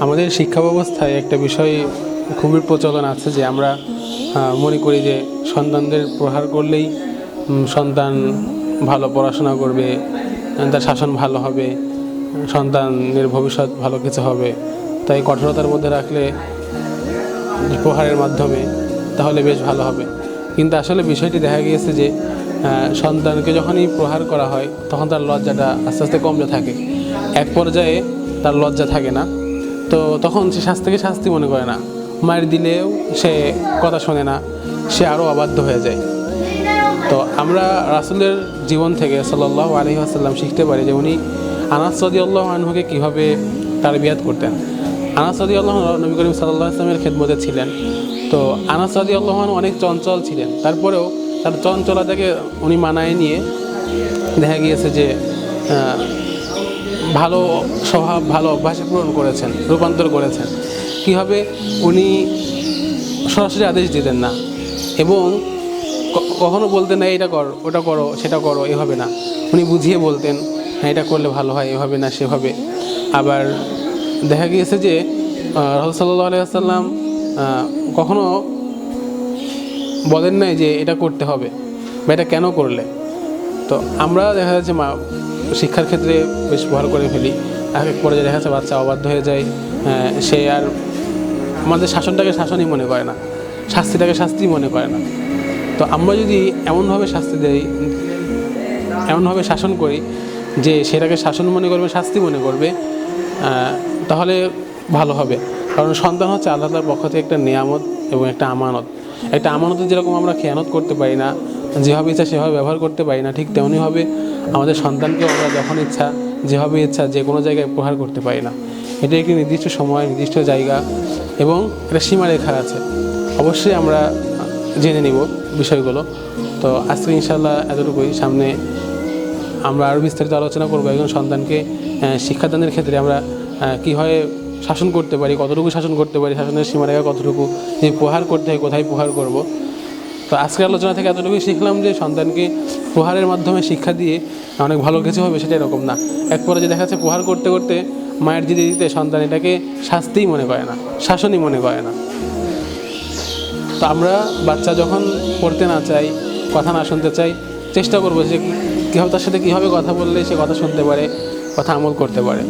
আমাদের শিক্ষা ব্যবস্থায় একটা বিষয় খুবই প্রচলন আছে যে আমরা মনে করি যে সন্তানদের প্রহার করলেই সন্তান ভালো পড়াশোনা করবে, তার শাসন ভালো হবে, সন্তানের ভবিষ্যৎ ভালো কিছু হবে, তাই কঠোরতার মধ্যে রাখলে প্রহারের মাধ্যমে তাহলে বেশ ভালো হবে। কিন্তু আসলে বিষয়টি দেখা গিয়েছে যে সন্তানকে যখনই প্রহার করা হয় তখন তার লজ্জাটা আস্তে আস্তে কমতে থাকে। এক পর্যায়ে তার লজ্জা থাকে না, তো তখন সে শাস্তিকে শাস্তি মনে করে না, মায়ের দিলেও সে কথা শোনে না, সে আরও অবাধ্য হয়ে যায়। তো আমরা রাসূলের জীবন থেকে সাল্লাল্লাহু আলাইহি ওয়াসাল্লাম শিখতে পারি যে উনি আনাস রাদিয়াল্লাহু আনহুকে কীভাবে তারবিয়াত করতেন। আনাস রাদিয়াল্লাহু আনহু নবী করিম সাল্লাল্লাহু আলাইহি ওয়াসাল্লামের খেদমতে ছিলেন। তো আনাস রাদিয়াল্লাহু আনহু অনেক চঞ্চল ছিলেন, তারপরেও তার চঞ্চলতাকে উনি মানায় নিয়ে দেখা গিয়েছে যে ভালো স্বভাব, ভালো অভ্যাসে পূরণ করেছেন, রূপান্তর করেছেন। কীভাবে উনি সরাসরি আদেশ দিতেন না এবং কখনো বলতেন না এটা কর, ওটা করো, সেটা করো, এভাবে না। উনি বুঝিয়ে বলতেন, হ্যাঁ এটা করলে ভালো হয়, এভাবে না সেভাবে। আবার দেখা গিয়েছে যে রাসূল সাল্লাল্লাহু আলাইহি ওয়াসাল্লাম কখনো বলেন নাই যে এটা করতে হবে বা এটা কেন করলে। তো আমরা দেখা যাচ্ছে শিক্ষার ক্ষেত্রে বেশ ভর করে ফেলি, এক পর্যায়ে দেখা যাচ্ছে বাচ্চা অবাধ্য হয়ে যায়, সে আর আমাদের শাসনটাকে শাসনই মনে করে না, শাস্তিটাকে শাস্তিই মনে করে না। তো আমরা যদি এমনভাবে শাস্তি দেই, এমনভাবে শাসন করি যে সেটাকে শাসন মনে করবে, শাস্তি মনে করবে, তাহলে ভালো হবে। কারণ সন্তান হচ্ছে আল্লাহ তাআলার পক্ষ থেকে একটা নিয়ামত এবং একটা আমানত। একটা আমানতের যেরকম আমরা খেয়ানত করতে পারি না, যেভাবে ইচ্ছা সেভাবে ব্যবহার করতে পারি না, ঠিক তেমনিভাবে আমাদের সন্তানকেও আমরা যখন ইচ্ছা যেভাবে ইচ্ছা যে কোনো জায়গায় প্রহার করতে পারি না। এটা একটি নির্দিষ্ট সময়, নির্দিষ্ট জায়গা এবং একটা সীমারেখা আছে। অবশ্যই আমরা জেনে নিব বিষয়গুলো। তো আজকে ইনশাআল্লাহ এতটুকুই। সামনে আমরা আরও বিস্তারিত আলোচনা করবো একজন সন্তানকে শিক্ষাদানের ক্ষেত্রে আমরা কীভাবে শাসন করতে পারি, কতটুকু শাসন করতে পারি, শাসনের সীমারেখা কতটুকু, যে প্রহার করতে হয় কোথায় প্রহার করব। তো আজকের আলোচনা থেকে এতটুকুই শিখলাম যে সন্তানকে প্রহারের মাধ্যমে শিক্ষা দিয়ে অনেক ভালো কিছু হবে সেটা এরকম না। এক পর্যায়ে দেখা যাচ্ছে প্রহার করতে করতে মায়ের দিতে দিতে সন্তান এটাকে শাস্তিই মনে করে না, শাসনই মনে করে না। তো আমরা বাচ্চা যখন পড়তে না চাই, কথা না শুনতে চাই, চেষ্টা করবো যে কীভাবে তার সাথে কীভাবে কথা বললে সে কথা শুনতে পারে, কথা আমল করতে পারে।